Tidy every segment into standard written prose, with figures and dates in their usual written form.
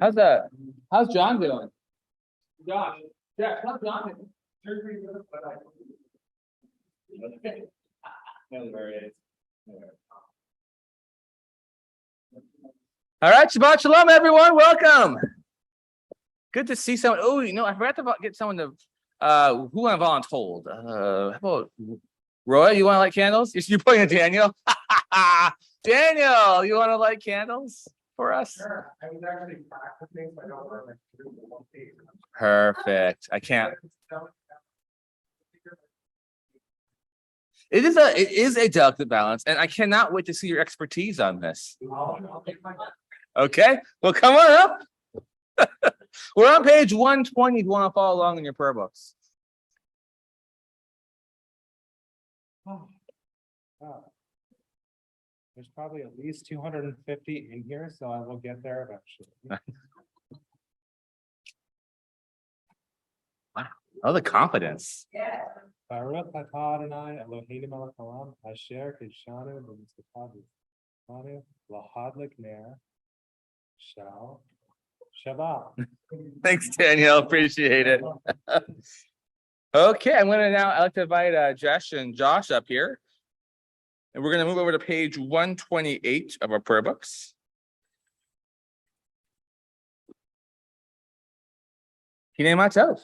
How's that? How's John doing? Josh, Jack, how's John doing? All right, Shabbat Shalom, everyone. Welcome. Good to see someone. Oh, I forgot to get someone to who want to voluntold. How about Roy? You want to light candles? You're pointing at Daniel. Daniel, you want to light candles for us? Sure. I was actually practicing, but I don't want to do one page. Perfect. I can't. It is a delicate balance, and I cannot wait to see your expertise on this. I'll take my time. Okay, well, come on up. We're on page 120 if you want to follow along in your prayer books. Oh. Wow. There's probably at least 250 in here, so I will get there eventually. Wow. Oh, the confidence. Baruch atah Adonai Eloheinu melech haolam asher kidshanu b'mitzvotav lahadlik ner shal Shabbat. Thanks, Danielle. Appreciate it. Okay, I'd like to invite Jesh and Josh up here. And we're going to move over to page 128 of our prayer books. Hinei Matov.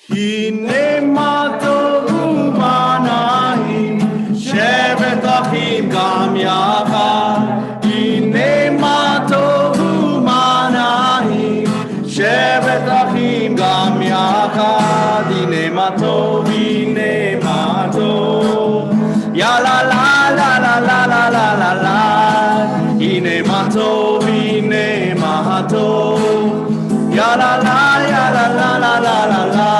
Hinei Matov u'manahim shevet achim gam yachad. Hinei Matov u'manahim shevet achim gam yachad. Hinei Matov ya la la la la la la la la la. Hinei Matov ya la la ya la la la la la la.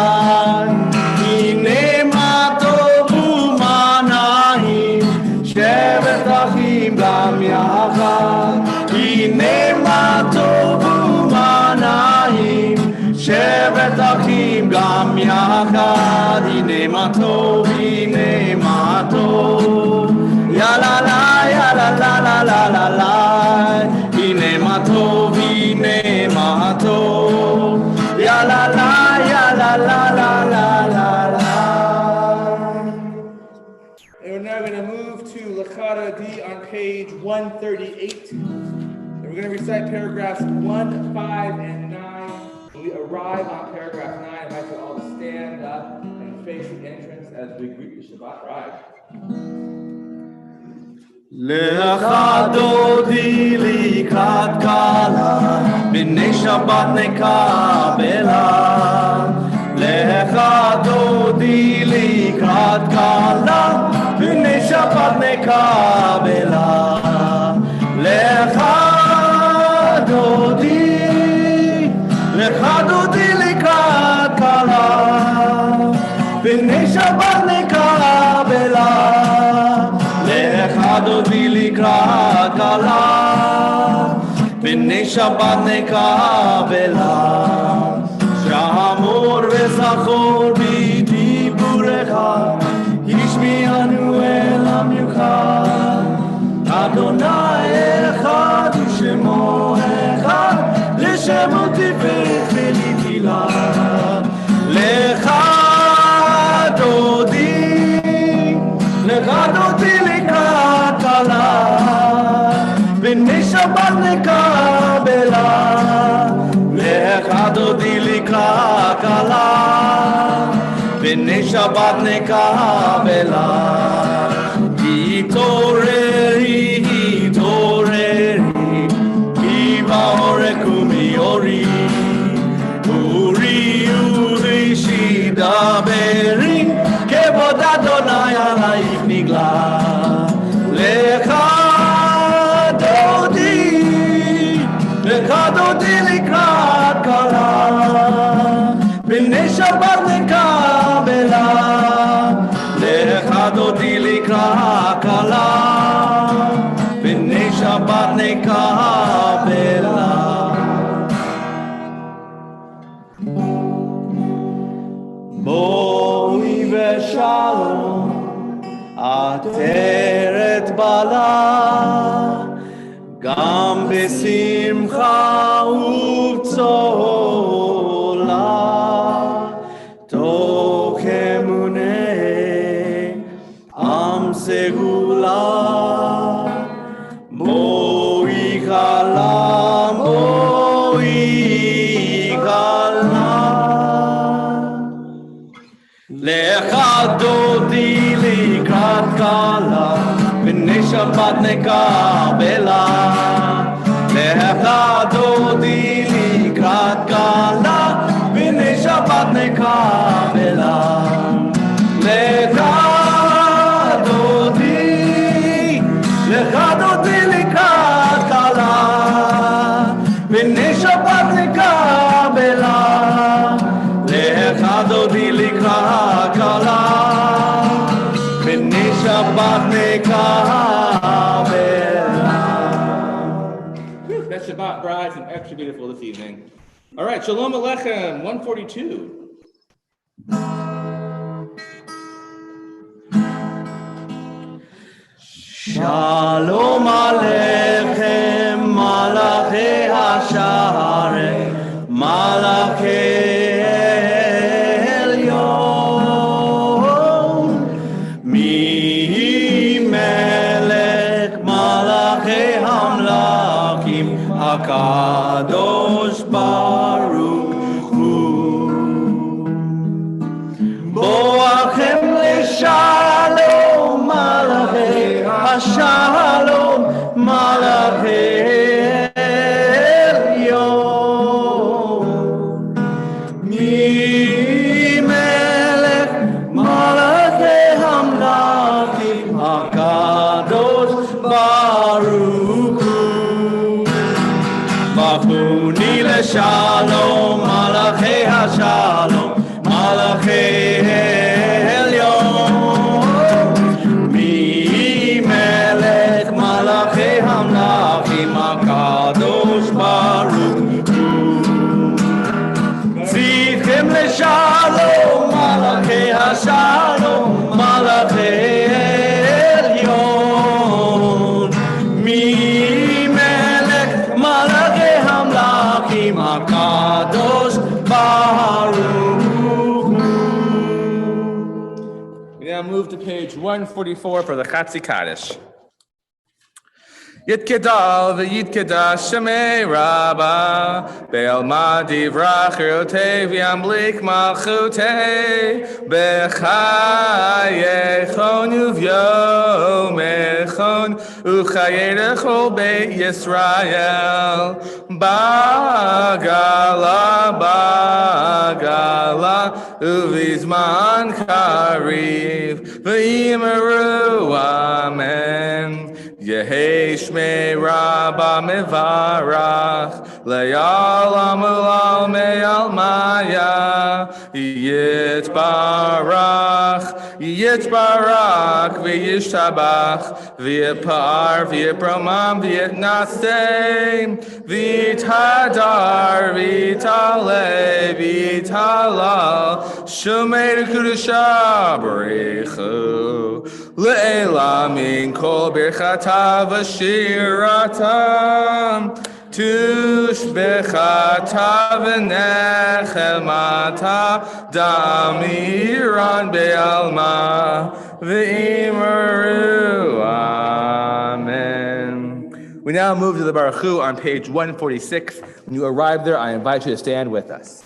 Hinei Matov u'manahim shevet achim gam yachad. Hinei Matov u'manahim shevet achim gam yachad. Hinei Matov ya la la ya la la la la la la. Hinei Matov ya la la ya la la la la la la. And we're now going to move to Lachara D on page 138. And we're going to recite paragraphs 1, 5, and 9. When we arrive on paragraph 9, I invite you all to stand up and face the entrance as we greet the Shabbat ride. Lecha dodi likrat kala, b'nei Shabbat nekabela. Lecha dodi likrat kala, b'nei Shabbat nekabela. Lecha dodi likrat kala, b'nei Shabbat nekabela. Dodi likrat kala, b'nei Shabbat nekabela. Shamor v'zachor b'diburecha, hishmi'anu el hamiuchad. Adonai echad u'shemo echad, l'shemo tiferet v'litila. Lecha dodi likrat kala, b'nei Shabbat nekabela. Lecha dodi likrat kala, b'nei Shabbat nekabela. Hitoreri, hitoreri, kiva oreku miori. Uri uri shidaberi, kevod Adonai alayich nigla. Lecha dodi, lecha dodi likrat kala. B'nei Shabbat nekabela. Lecha dodi likrat kala. B'nei Shabbat nekabela. Boi v'shalom, ateret bala, gam besimcha uvtzola, toch emunei am segula, boi chalam, boi chalam. Lecha dodi likrat kala, b'nei Shabbat nekabela. Lecha dodi likrat kala, b'nei Shabbat nekabela. Lecha dodi likrat kala, b'nei Shabbat nekabela. Lecha dodi likrat kala, b'nei Shabbat nekabela. That Shabbat bride's an extra beautiful this evening. All right, Shalom Aleichem, 142. Shalom Aleichem, Malachei Hasharei, Malachei Elyon. Mi Melech Malachei Hamlakim, HaKadosh Baruch Hu. Boachem leShalom, Malachei Shalom Malachei Elyon. Mi Melech Malachei Hamlakim, HaKadosh Baruch Hu. Bachuni leShalom Malachei HaShalom Malachei Elyon. Hamlachim HaKadosh Baruch Hu. Tzidchem leShalom Malachei HaShalom Malachei Elyon. Mi Melech Malachei Hamlachim HaKadosh Baruch Hu. We now move to page 144 for the Chatzi Kaddish. Yitkeda v'yitkeda shemei Rabba Be'alma divrach erotei v'yamlik malchutei B'chayechon uvyomechon Uchayerechol Beit Yisrael Bagala bagala uvizman kariv V'yimeru amen Yehei Shmei Rabba Mevarach Le'alam Ulal Me'almaya Yitbarach Yitbarach V'yishtabach V'yipar V'yipromam V'yitnaseh V'yitadar V'yitale V'yitalal Shumei Kedusha B'rechu Le'elam min kol birchata v'shiratam tushbechata v'nechemata damiran be'alma v'imeru. Amen. We now move to the Baruch Hu on page 146. When you arrive there, I invite you to stand with us.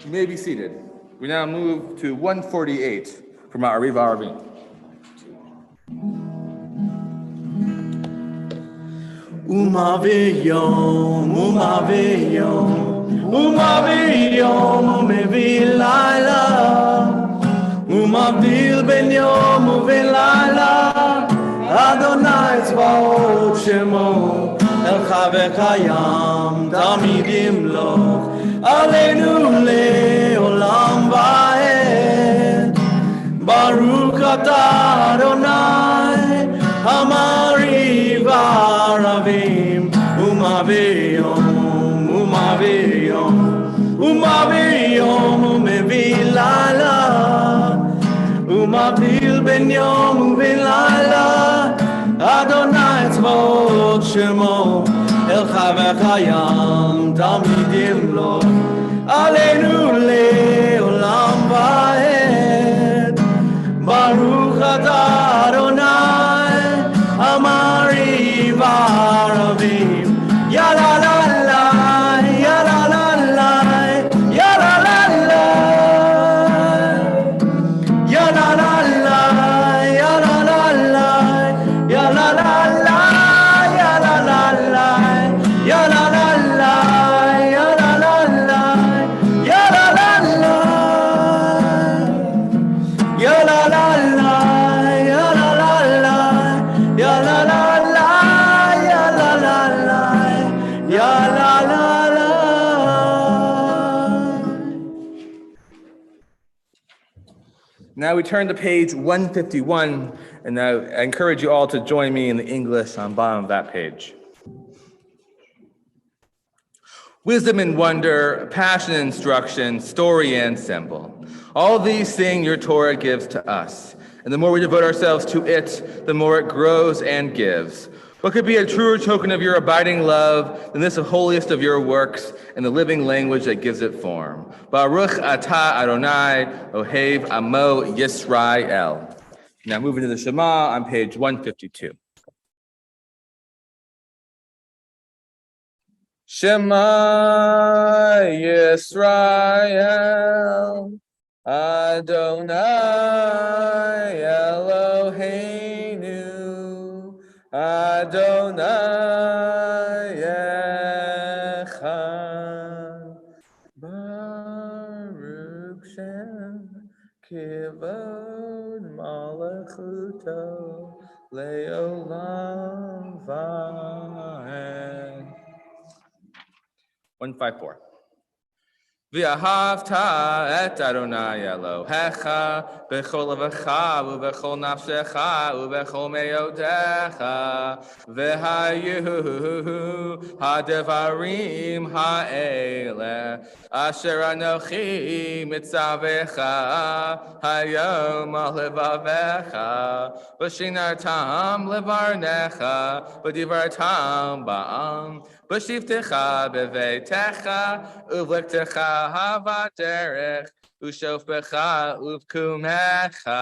You may be seated. We now move to 148 from our Erev Shabbat. Umaviyom, umevi laila, umavdil ben yom uven laila, Adonai tzvaot shemo, el chavech hayam, tamid yimloch, aleinu leolam vaed, Baruch atah Adonai, Hamari v'aravim, umaviyom, umevi laila, umavdil ben yom uven laila, Adonai tzvaot shemo, el chavech hayam, tamid yimloch, aleinu leolam vaed, Baruch atah Adonai, Amari v'aravim, ya la la la, ya la la la, ya la la la, ya la la la, ya la la la, ya la la la, ya la la la, ya la la la, ya la la la, ya la la la, ya la la la, ya la la la, ya la la la, ya la la la, ya la la la. Now we turn to page 151, and now I encourage you all to join me in the English on the bottom of that page. Wisdom and wonder, passion and instruction, story and symbol. All these things your Torah gives to us. And the more we devote ourselves to it, the more it grows and gives. What could be a truer token of your abiding love than this holiest of your works and the living language that gives it form? Baruch atah Adonai, Ohev Amo Yisrael. Now moving to the Shema on page 152. Shema Yisrael, Adonai Eloheinu, Adonai Echad, Baruch Shem Kivod Malachuto Leolam Vaed. 154. V'ahavta et Adonai Elohecha b'chol levacha u'b'chol nafshecha u'b'chol meyodecha v'hayu hadevarim ha'ele asher anochi mitzavecha hayom al levavecha v'shinartam levarnecha v'divartam ba'am v'shivtecha b'veitecha uvlektecha havaderech ushofbecha uvkumecha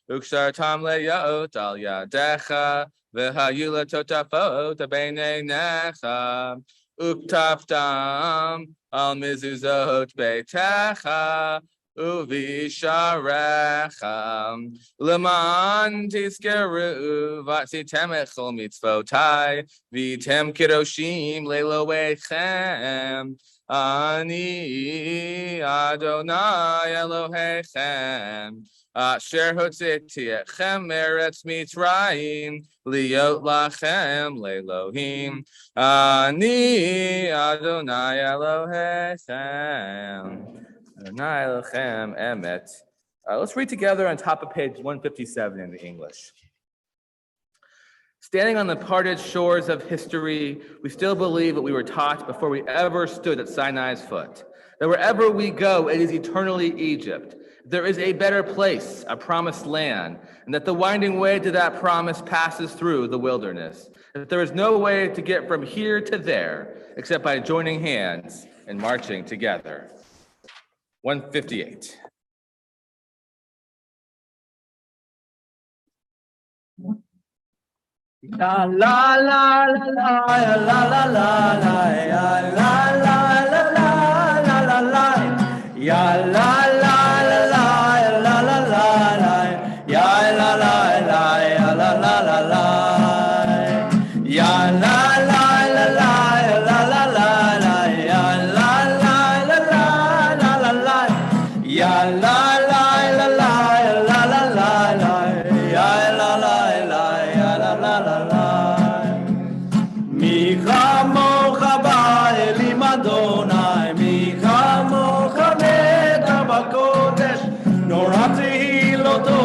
ukshartam leyot al yadecha v'hayula totafot beinenecha uktaftam al mizuzot beitecha uvisharecha leman tizkeru v'asitem echol mitzvotai v'tem kidoshim leloechem ani Adonai Elohechem Asher hotzeti etchem eretz Mitzrayim liot lachem leElohim ani Adonai Elohechem Adonai Elohechem emet. Let's read together on top of page 157 in the English. Standing on the parted shores of history, we still believe what we were taught before we ever stood at Sinai's foot, that wherever we go, it is eternally Egypt. There is a better place, a promised land, and that the winding way to that promise passes through the wilderness, that there is no way to get from here to there except by joining hands and marching together. 158. La la la la la la la la la la la la la la la ya la la la la la la la ya la la la ya la la la la ya la la la la la la la ya la la la la la la la ya la la la la la la la ya la la la la la la mi chamocha ba'elim Adonai mi chamocha meta b'kodesh nora tehilloto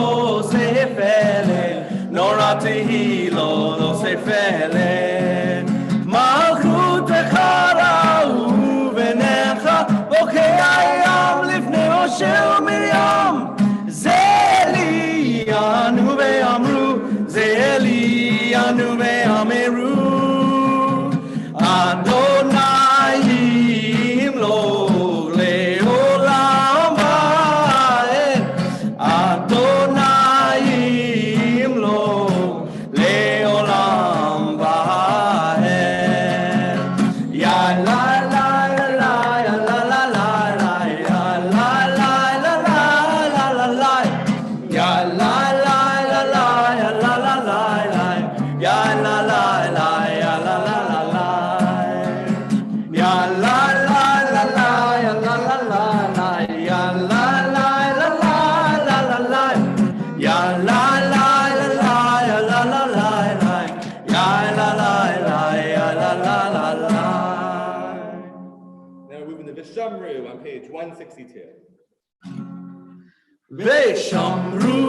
sefelel nora tehilloto sefelel malchutecha ra'u v'necha bokei hayam lifnei Moshe u'Miriam zeli anu ve'amru Zeli anu ve'ameru Adonai imlo le'olam va'ed Adonai imlo le'olam va'ed Ya la la la la ya la la la la ya la la la la la la la ya la la la la ya la la la la ya la la la ya la la la la ya la la la la ya la la la la ya la la la la la la la ya la la la la ya la la la la ya la la la ya la la la la. Now we're moving to Vishamru on page 162. ושמרו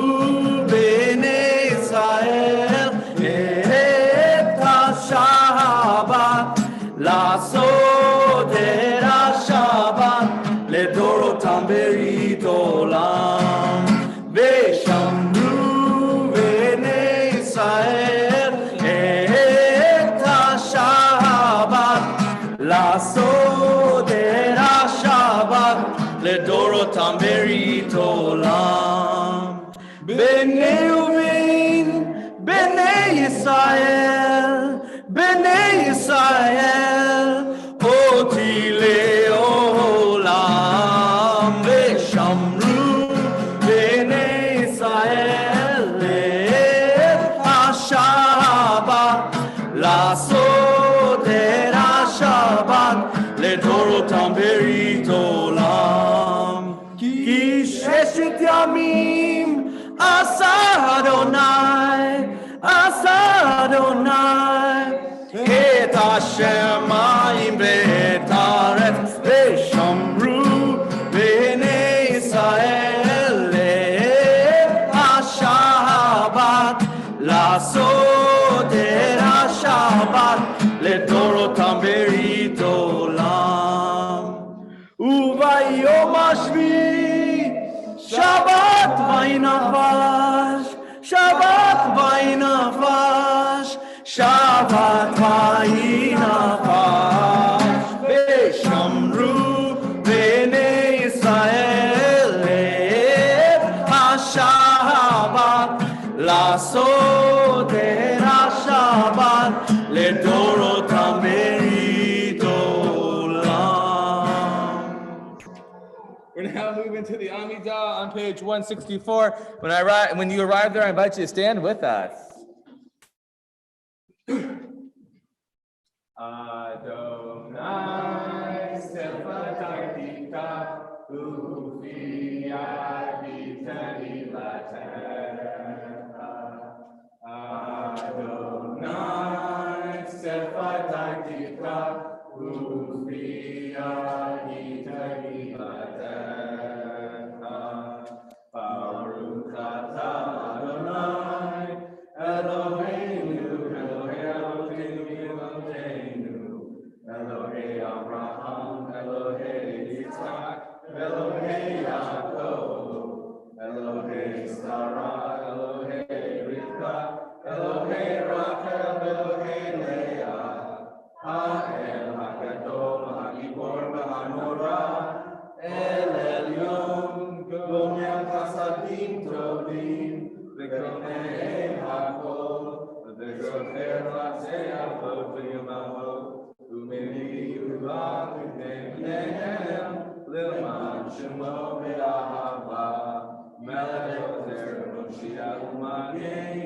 בני ישראל את השבת לעשות את השבת לדורותם ברית עולם ושמרו בני ישראל את השבת לעשות את השבת לדורותם ברית עולם בני ובין בני ישראל אותי לעולם ושמרו בני ישראל את השבת לעשות את השבת לדורותם ברית עולם כי ששת ימים עשה אדוני את השמיים ואת הארץ ושמרו בני ישראל את השבת לעשות את השבת לדורותם ברית עולם וביום השביעי שבת וינפש שבת וינפש now move into the Amidah on page 164. When you arrive there, I invite you to stand with us. Adonai sefatakika ufia vitani latecha. Adonai sefatakika ufia vitani latecha. Baruch atah Adonai Eloheinu Elohei Abraham, Elohei Yitzhak, Elohei Yaakov, Elohei Sarah, Elohei Rivka, Elohei Rachel, Elohei Leah, Ha'el HaGadol, HaGibor VaHanora, El Elyon, Gomel Chasadim Tovim, V'Konei HaKol, V'Zocher Rasei Avot V'Yomavot, Umeni Ulam V'Nehem L'man Shemo V'Ahava Melech Ozer Moshiach U'Magen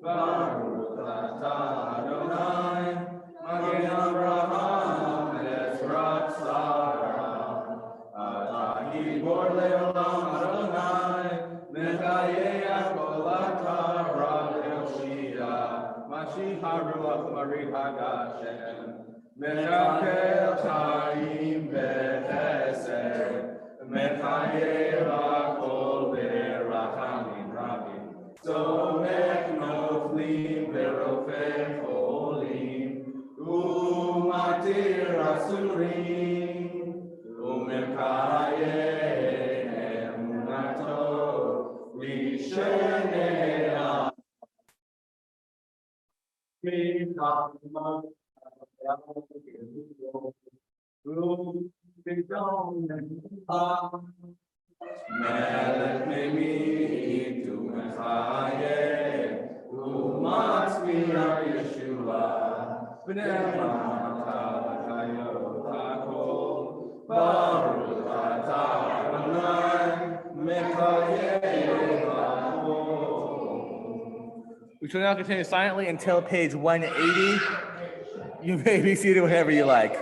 Baruch Atah Adonai Magen Avraham Ezrat Sarah Atah Gibor Le'olam Adonai Mechayei Hakol Atah Rav Yoshia Mashiach HaRuach Marid HaGashem Mechakel Chaim B'Chesed, Mechayev Hakol B'Rachamim Rabim, Tzomech Noflim V'Rofeh Cholim, U'Matir Asurim, U'Mekayeh Emunato, L'Shenei Ha'Am. Melech Mimi to Mechaye, U'Matzmiach Yeshua, B'nei Chayot HaKol, Baruch Atah Adonai, Mechayeh HaKol. We shall now continue silently until page 180. You may be seated whenever you like.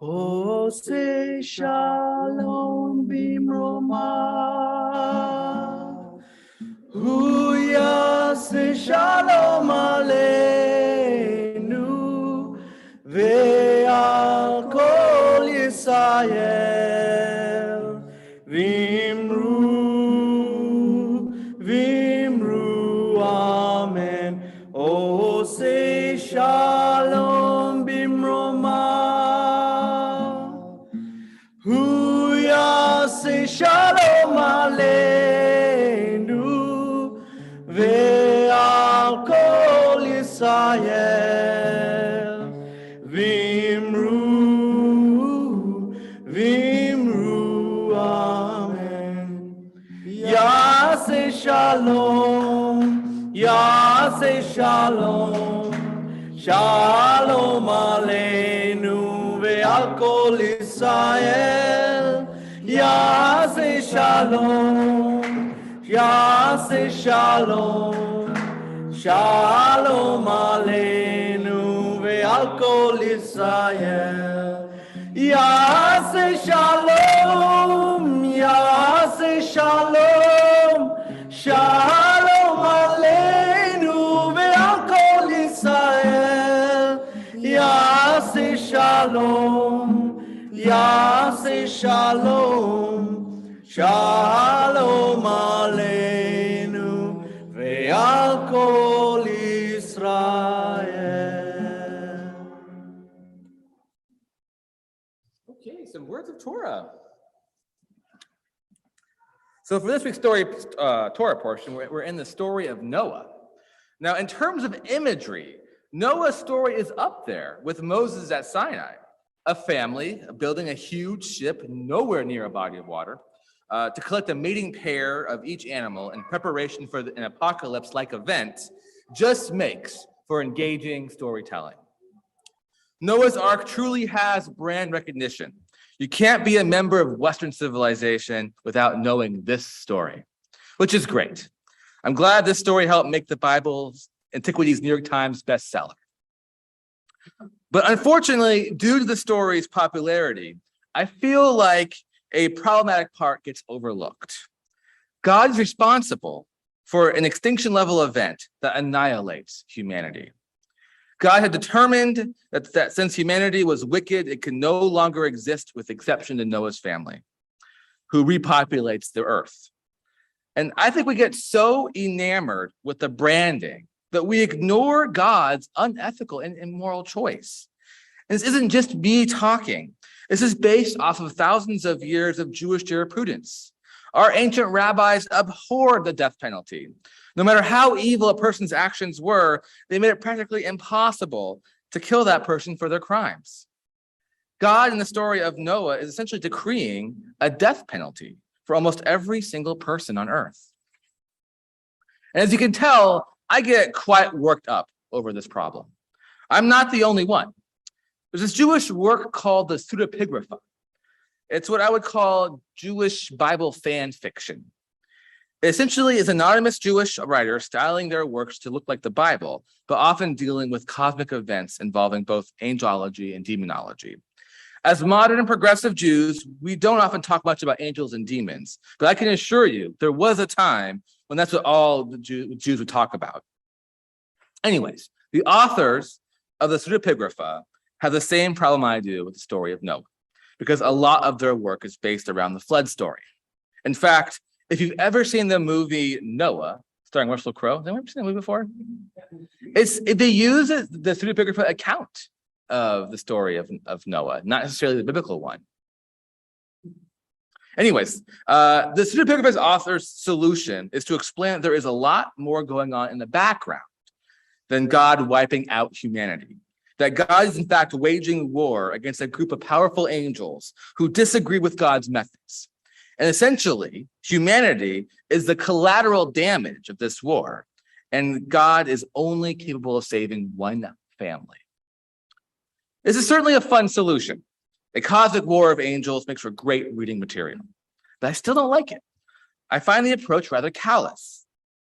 Ose shalom bimroma. Hu yaseh shalom aleinu ve'al kol Yisrael v'imru amen. Oseh shalom bimroma. Hu yaseh shalom aleinu ve'al kol Yisrael v'imru amen. Yaseh shalom, shalom aleinu ve'al kol Yisrael. Yaseh shalom, shalom aleinu ve'al kol Yisrael. Yaseh shalom, shalom aleinu ve'al kol Yisrael. Yaseh shalom, shalom aleinu ve'al kol Yisrael. Okay, some words of Torah. So for this week's Torah portion, we're in the story of Noah. Now, in terms of imagery, Noah's story is up there with Moses at Sinai, a family building a huge ship nowhere near a body of water to collect a mating pair of each animal in preparation for an apocalypse-like event just makes for engaging storytelling. Noah's Ark truly has brand recognition. You can't be a member of Western civilization without knowing this story, which is great. I'm glad this story helped make the Bible's Antiquities New York Times bestseller. But unfortunately, due to the story's popularity, I feel like a problematic part gets overlooked. God is responsible for an extinction level event that annihilates humanity. God had determined that since humanity was wicked, it could no longer exist with exception to Noah's family, who repopulates the earth. And I think we get so enamored with the branding that we ignore God's unethical and immoral choice. And this isn't just me talking. This is based off of thousands of years of Jewish jurisprudence. Our ancient rabbis abhorred the death penalty. No matter how evil a person's actions were, they made it practically impossible to kill that person for their crimes. God, in the story of Noah, is essentially decreeing a death penalty for almost every single person on earth. And as you can tell, I get quite worked up over this problem. I'm not the only one. There's this Jewish work called the Pseudepigrapha. It's what I would call Jewish Bible fan fiction. It essentially is anonymous Jewish writers styling their works to look like the Bible, but often dealing with cosmic events involving both angelology and demonology. As modern and progressive Jews, we don't often talk much about angels and demons, but I can assure you there was a time when that's what all the Jews would talk about. Anyways, the authors of the Pseudepigrapha have the same problem I do with the story of Noah, because a lot of their work is based around the flood story. In fact, if you've ever seen the movie Noah, starring Russell Crowe, has anyone ever seen that movie before? They use the Pseudepigrapha account of the story of Noah, not necessarily the biblical one. Anyways, the Pseudepigrapha's author's solution is to explain that there is a lot more going on in the background than God wiping out humanity. That God is in fact waging war against a group of powerful angels who disagree with God's methods. And essentially, humanity is the collateral damage of this war, and God is only capable of saving one family. This is certainly a fun solution. A cosmic war of angels makes for great reading material, but I still don't like it. I find the approach rather callous.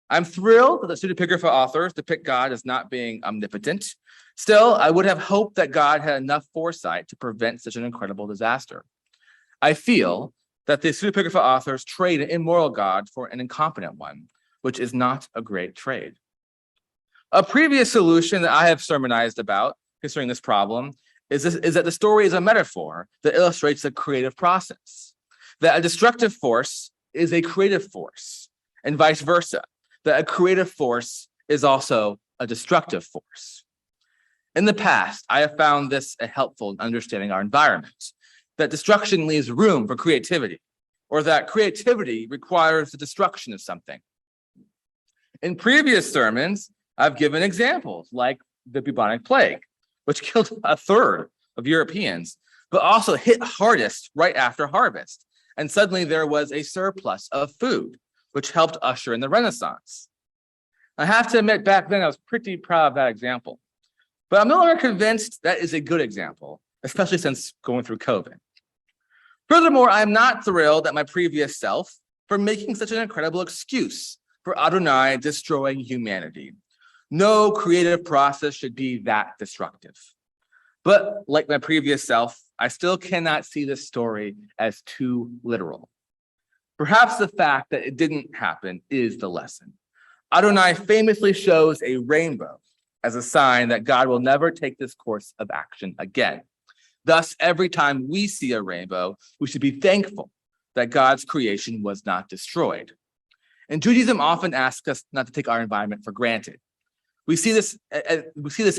I'm thrilled that the Pseudepigrapha authors depict God as not being omnipotent. Still, I would have hoped that God had enough foresight to prevent such an incredible disaster. I feel that the Pseudepigrapha authors trade an immoral God for an incompetent one, which is not a great trade. A previous solution that I have sermonized about concerning this problem is that the story is a metaphor that illustrates the creative process, that a destructive force is a creative force, and vice versa, that a creative force is also a destructive force. In the past, I have found this helpful in understanding our environment, that destruction leaves room for creativity, or that creativity requires the destruction of something. In previous sermons, I've given examples like the bubonic plague, which killed a third of Europeans, but also hit hardest right after harvest. And suddenly there was a surplus of food, which helped usher in the Renaissance. I have to admit, back then I was pretty proud of that example. But I'm no longer convinced that is a good example, especially since going through COVID. Furthermore, I'm not thrilled at my previous self for making such an incredible excuse for Adonai destroying humanity. No creative process should be that destructive. But like my previous self, I still cannot see this story as too literal. Perhaps the fact that it didn't happen is the lesson. Adonai famously shows a rainbow as a sign that God will never take this course of action again. Thus, every time we see a rainbow, we should be thankful that God's creation was not destroyed. And Judaism often asks us not to take our environment for granted. We see this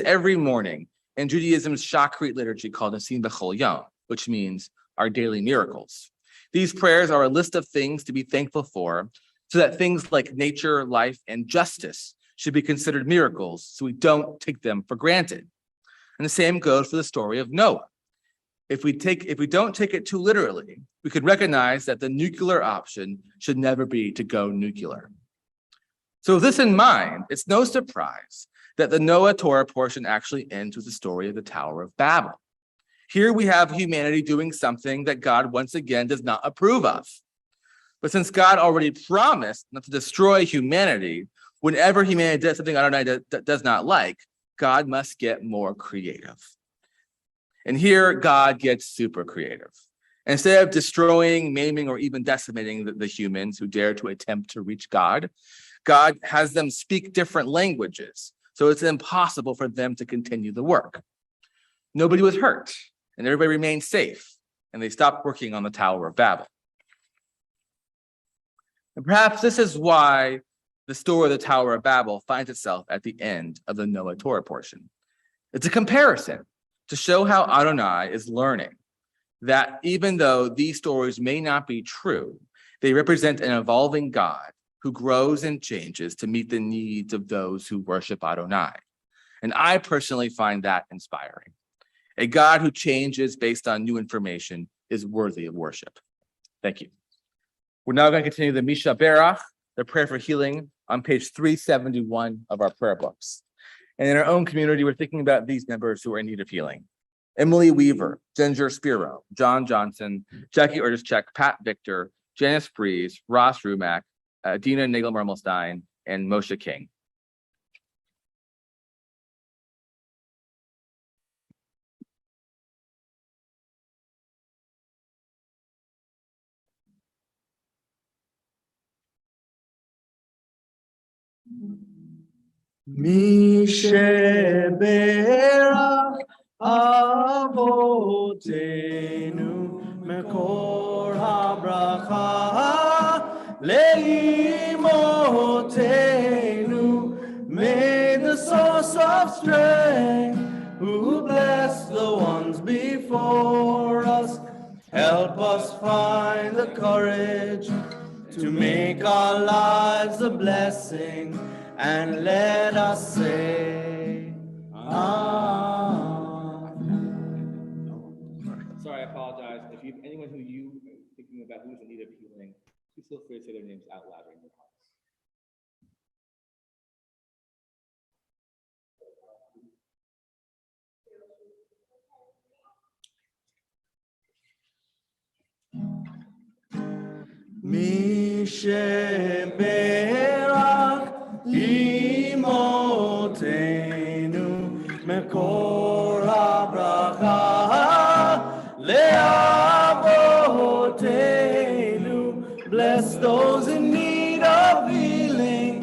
every morning in Judaism's Shachrit liturgy called Nasim B'chol Yom, which means our daily miracles. These prayers are a list of things to be thankful for, so that things like nature, life, and justice should be considered miracles, so we don't take them for granted. And the same goes for the story of Noah. If we don't take it too literally, we could recognize that the nuclear option should never be to go nuclear. So with this in mind, it's no surprise that the Noah Torah portion actually ends with the story of the Tower of Babel. Here we have humanity doing something that God once again does not approve of. But since God already promised not to destroy humanity, whenever humanity does something Adonai does not like, God must get more creative. And here God gets super creative. Instead of destroying, maiming, or even decimating the humans who dare to attempt to reach God, God has them speak different languages, so it's impossible for them to continue the work. Nobody was hurt, and everybody remained safe, and they stopped working on the Tower of Babel. And perhaps this is why the story of the Tower of Babel finds itself at the end of the Noah Torah portion. It's a comparison to show how Adonai is learning that even though these stories may not be true, they represent an evolving God who grows and changes to meet the needs of those who worship Adonai. And I personally find that inspiring. A God who changes based on new information is worthy of worship. Thank you. We're now going to continue the Misha Berach, the prayer for healing, on page 371 of our prayer books. And in our own community, we're thinking about these members who are in need of healing. Emily Weaver, Ginger Spiro, John Johnson, Jackie Erdeszczak, Pat Victor, Janice Breeze, Ross Rumack, Dina Nagel-Mermelstein, and Moshe King. מי שברך אבותינו מקור הברכה לאמותינו, may the source of strength who bless the ones before us help us find the courage to make our lives a blessing, and let us say, Sorry, I apologize. If you have anyone who you are thinking about who's in need of healing, please feel free to say their names out loud in your hearts. מי שברך אמותינו מקור הברכה לאבותינו, bless those in need of healing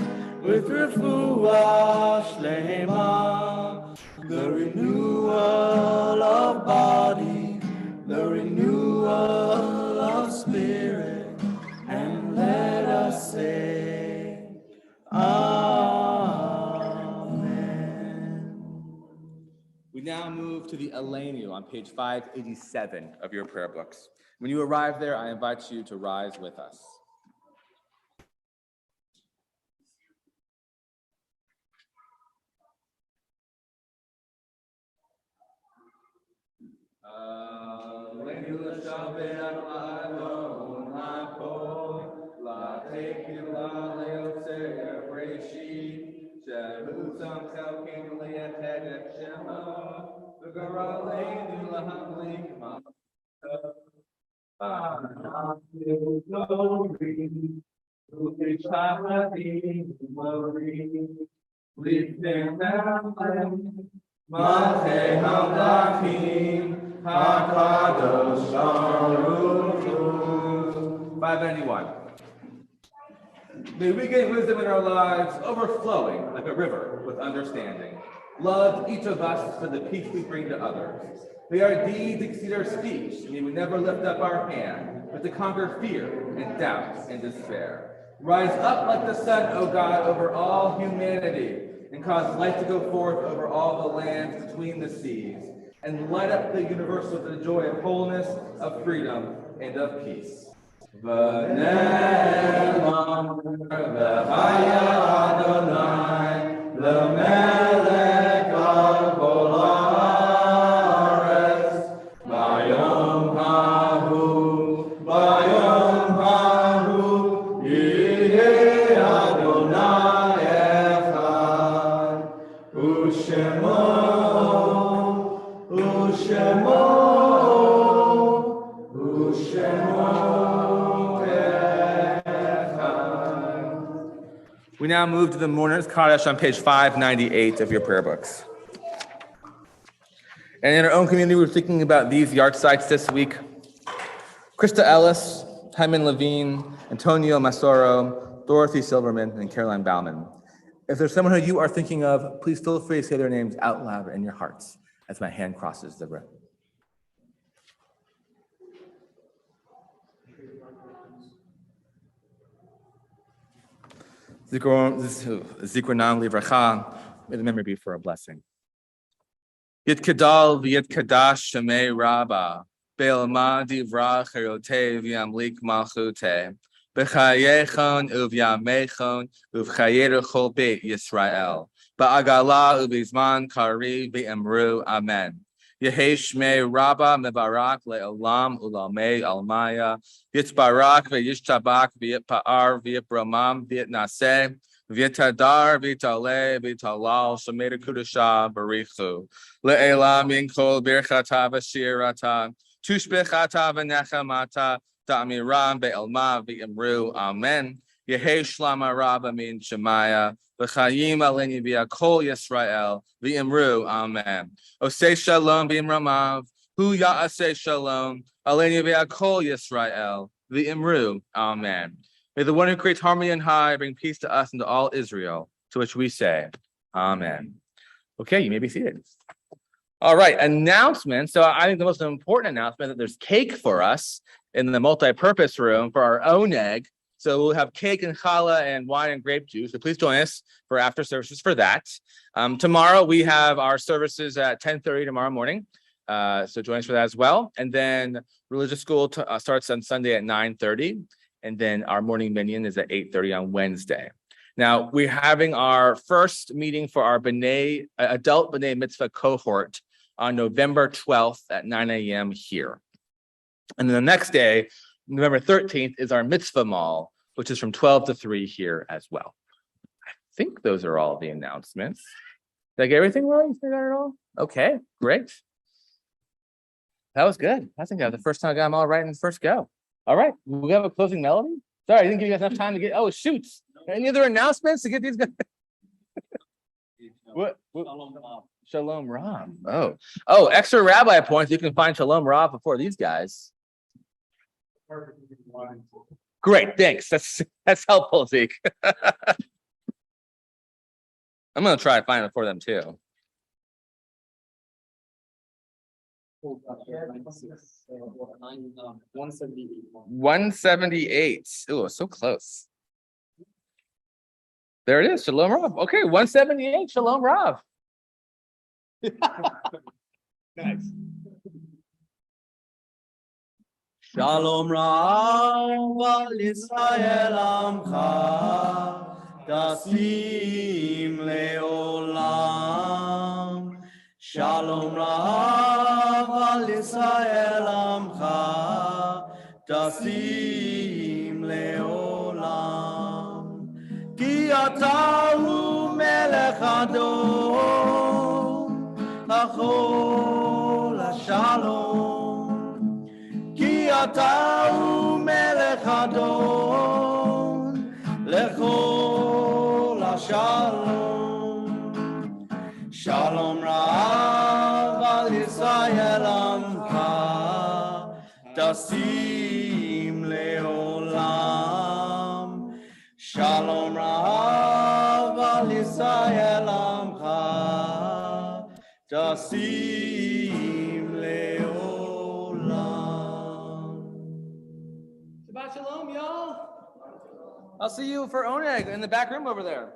with refuah shlema, the renewal of body, the renewal of spirit, and let us say, Amen. We now move to the Elenu on page 587 of your prayer books. When you arrive there, I invite you to rise with us. Malchei Hamlachim, HaKadosh Baruch Hu. 591. May we gain wisdom in our lives, overflowing like a river with understanding. Love each of us for the peace we bring to others. May our deeds exceed our speech, and may we never lift up our hand, but to conquer fear and doubt and despair. Rise up like the sun, O God, over all humanity, and cause light to go forth over all the lands between the seas, and light up the universe with the joy of wholeness, of freedom, and of peace. V'ne'emar v'chaya Adonai l'melech al kol haaretz b'yom hahu yihye Adonai echad u'shemo We now move to the Mourner's Kaddish on page 598 of your prayer books. And in our own community, we're thinking about these yahrzeits this week. Krista Ellis, Hyman Levine, Antonio Masoro, Dorothy Silverman, and Caroline Bauman. If there's someone who you are thinking of, please feel free to say their names out loud in your hearts as my hand crosses the room. Zikronam livracha, may the memory be for a blessing. Yit kadal v'yit kadash shemei rabba, be'elma divra chayote v'yamlik malchute, b'chayechon uvyamechon uv'chayeru beit Yisrael, ba'agala uv'izman kari v'emru amen. Yehi shmei rabba mebarak le'olam ulamei almaya, yitzbarak v'yishtabak v'yitpa'ar v'yitbramam v'yitnaseh, v'yitadar v'yitale v'yitalal shemeir kudusha barichu, le'elam min kol birchata v'shirata, tushbechata v'nechamata, ta'amiram be'elma v'yimru amen. Yehi shlama rabba min shemaya, v'chayim aleni v'yakol Yisrael v'yimru amen. Osei shalom b'imramav, hu ya'aseh shalom, aleni v'yakol Yisrael v'yimru amen. May the one who creates harmony and high bring peace to us and to all Israel, to which we say, amen. Okay, you may be seated. All right, announcements. So I think the most important announcement is that there's cake for us in the multi-purpose room for our own egg. So we'll have cake and challah and wine and grape juice. So please join us for after services for that. Tomorrow we have our services at 10:30 tomorrow morning. So join us for that as well. And then religious school starts on Sunday at 9:30. And then our morning minyan is at 8:30 on Wednesday. Now we're having our first meeting for our adult B'nai Mitzvah cohort on November 12th at 9 a.m. here. And then the next day, November 13th, is our mitzvah mall, which is from 12 to 3 here as well. I think those are all the announcements. Did I get everything right? You figured that all? Okay, great. That was good. I think that was the first time I got them all right in the first go. All right, we have a closing melody. Sorry, I didn't give you guys enough time to get. Oh, shoots! Any other announcements to get these guys? What? Shalom Rav. Oh, extra rabbi points. You can find Shalom Rav before these guys. Great, thanks. That's helpful, Zeke. I'm gonna try to find it for them too. 178. Oh, so close. There it is. Shalom Rav. Okay, 178. Shalom Rav. Nice. Shalom Rav al Yisrael Amcha Tasim Leolam. Shalom Rav al Yisrael Amcha Tasim Leolam. Ki atahu melech adon Achol Shalom. Ki atahu melech adon lechol shalom. Shalom Rav al Yisrael Amcha tasim leolam. Shalom Rav al Yisrael Amcha tasim leolam. Shabbat shalom, y'all. I'll see you for Oneg in the back room over there.